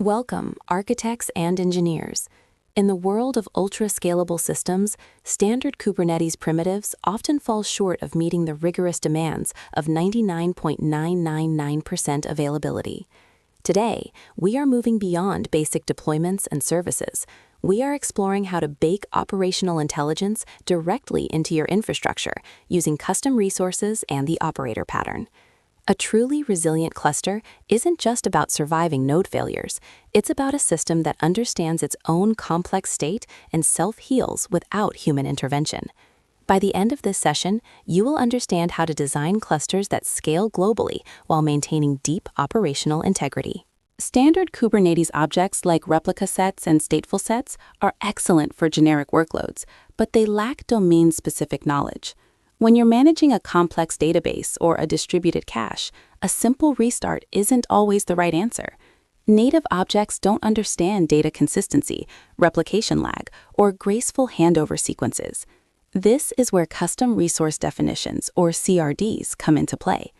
Welcome, architects and engineers. In the world of ultra-scalable systems, standard Kubernetes primitives often fall short of meeting the rigorous demands of 99.999% availability. Today, we are moving beyond basic deployments and services. We are exploring how to bake operational intelligence directly into your infrastructure using custom resources and the operator pattern. A truly resilient cluster isn't just about surviving node failures. It's about a system that understands its own complex state and self-heals without human intervention. By the end of this session, you will understand how to design clusters that scale globally while maintaining deep operational integrity. Standard Kubernetes objects like replica sets and stateful sets are excellent for generic workloads, but they lack domain-specific knowledge. When you're managing a complex database or a distributed cache, a simple restart isn't always the right answer. Native objects don't understand data consistency, replication lag, or graceful handover sequences. This is where custom resource definitions, or CRDs, come into play.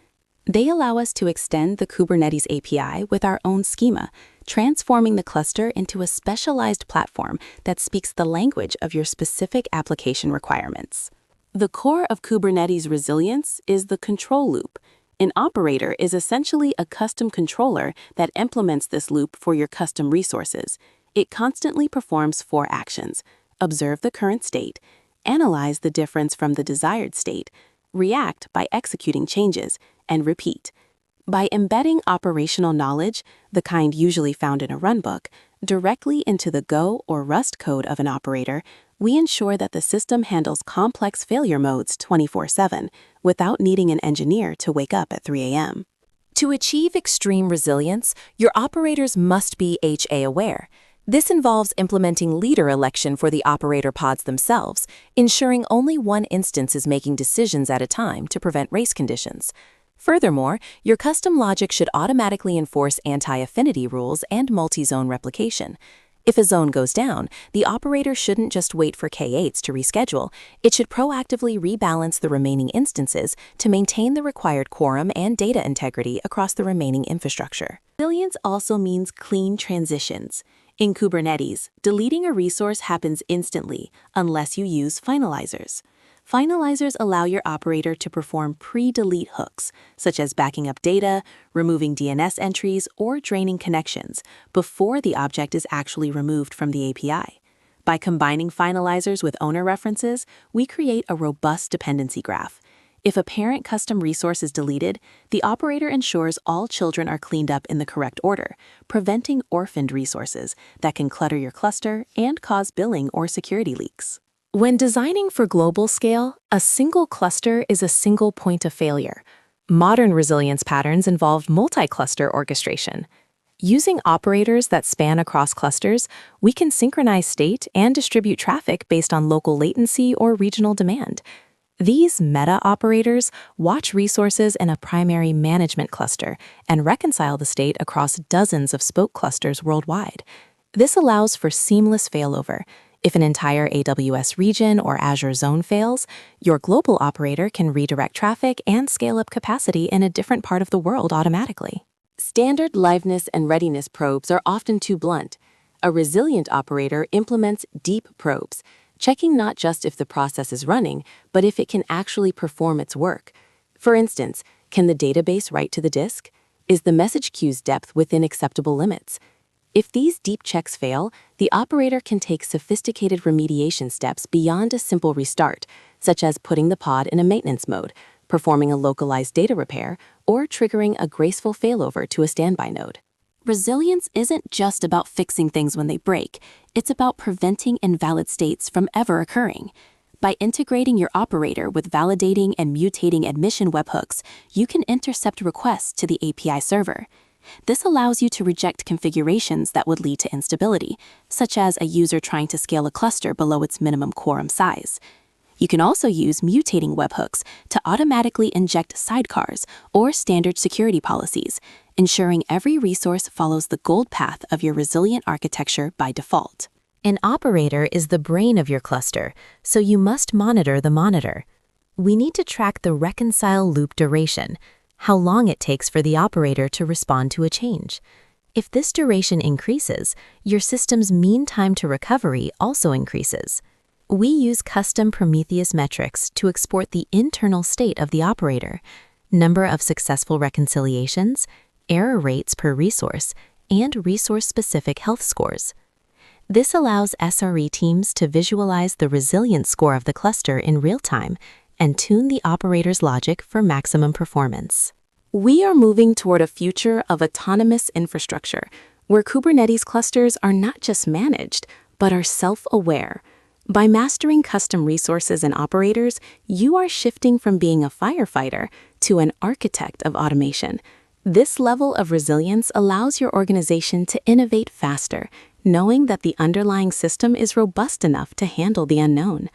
They allow us to extend the Kubernetes API with our own schema, transforming the cluster into a specialized platform that speaks the language of your specific application requirements. The core of Kubernetes resilience is the control loop. An operator is essentially a custom controller that implements this loop for your custom resources. It constantly performs 4 actions: observe the current state, analyze the difference from the desired state, react by executing changes, and repeat. By embedding operational knowledge, the kind usually found in a runbook, directly into the Go or Rust code of an operator, we ensure that the system handles complex failure modes 24/7 without needing an engineer to wake up at 3 a.m. To achieve extreme resilience, your operators must be HA aware. This involves implementing leader election for the operator pods themselves, ensuring only one instance is making decisions at a time to prevent race conditions. Furthermore, your custom logic should automatically enforce anti-affinity rules and multi-zone replication. If a zone goes down, the operator shouldn't just wait for K8s to reschedule. It should proactively rebalance the remaining instances to maintain the required quorum and data integrity across the remaining infrastructure. Resilience also means clean transitions. In Kubernetes, deleting a resource happens instantly unless you use finalizers. Finalizers allow your operator to perform pre-delete hooks, such as backing up data, removing DNS entries, or draining connections, before the object is actually removed from the API. By combining finalizers with owner references, we create a robust dependency graph. If a parent custom resource is deleted, the operator ensures all children are cleaned up in the correct order, preventing orphaned resources that can clutter your cluster and cause billing or security leaks. When designing for global scale, a single cluster is a single point of failure. Modern resilience patterns involve multi-cluster orchestration. Using operators that span across clusters, we can synchronize state and distribute traffic based on local latency or regional demand. These meta-operators watch resources in a primary management cluster and reconcile the state across dozens of spoke clusters worldwide. This allows for seamless failover. If an entire AWS region or Azure zone fails, your global operator can redirect traffic and scale up capacity in a different part of the world automatically. Standard liveness and readiness probes are often too blunt. A resilient operator implements deep probes, checking not just if the process is running, but if it can actually perform its work. For instance, can the database write to the disk? Is the message queue's depth within acceptable limits? If these deep checks fail, the operator can take sophisticated remediation steps beyond a simple restart, such as putting the pod in a maintenance mode, performing a localized data repair, or triggering a graceful failover to a standby node. Resilience isn't just about fixing things when they break, it's about preventing invalid states from ever occurring. By integrating your operator with validating and mutating admission webhooks, you can intercept requests to the API server. This allows you to reject configurations that would lead to instability, such as a user trying to scale a cluster below its minimum quorum size. You can also use mutating webhooks to automatically inject sidecars or standard security policies, ensuring every resource follows the gold path of your resilient architecture by default. An operator is the brain of your cluster, so you must monitor the monitor. We need to track the reconcile loop duration, how long it takes for the operator to respond to a change. If this duration increases, your system's mean time to recovery also increases. We use custom Prometheus metrics to export the internal state of the operator, number of successful reconciliations, error rates per resource, and resource-specific health scores. This allows SRE teams to visualize the resilience score of the cluster in real time and tune the operator's logic for maximum performance. We are moving toward a future of autonomous infrastructure, where Kubernetes clusters are not just managed, but are self-aware. By mastering custom resources and operators, you are shifting from being a firefighter to an architect of automation. This level of resilience allows your organization to innovate faster, knowing that the underlying system is robust enough to handle the unknown.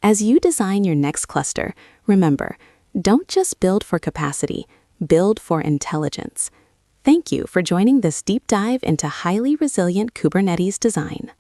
As you design your next cluster, remember, don't just build for capacity, build for intelligence. Thank you for joining this deep dive into highly resilient Kubernetes design.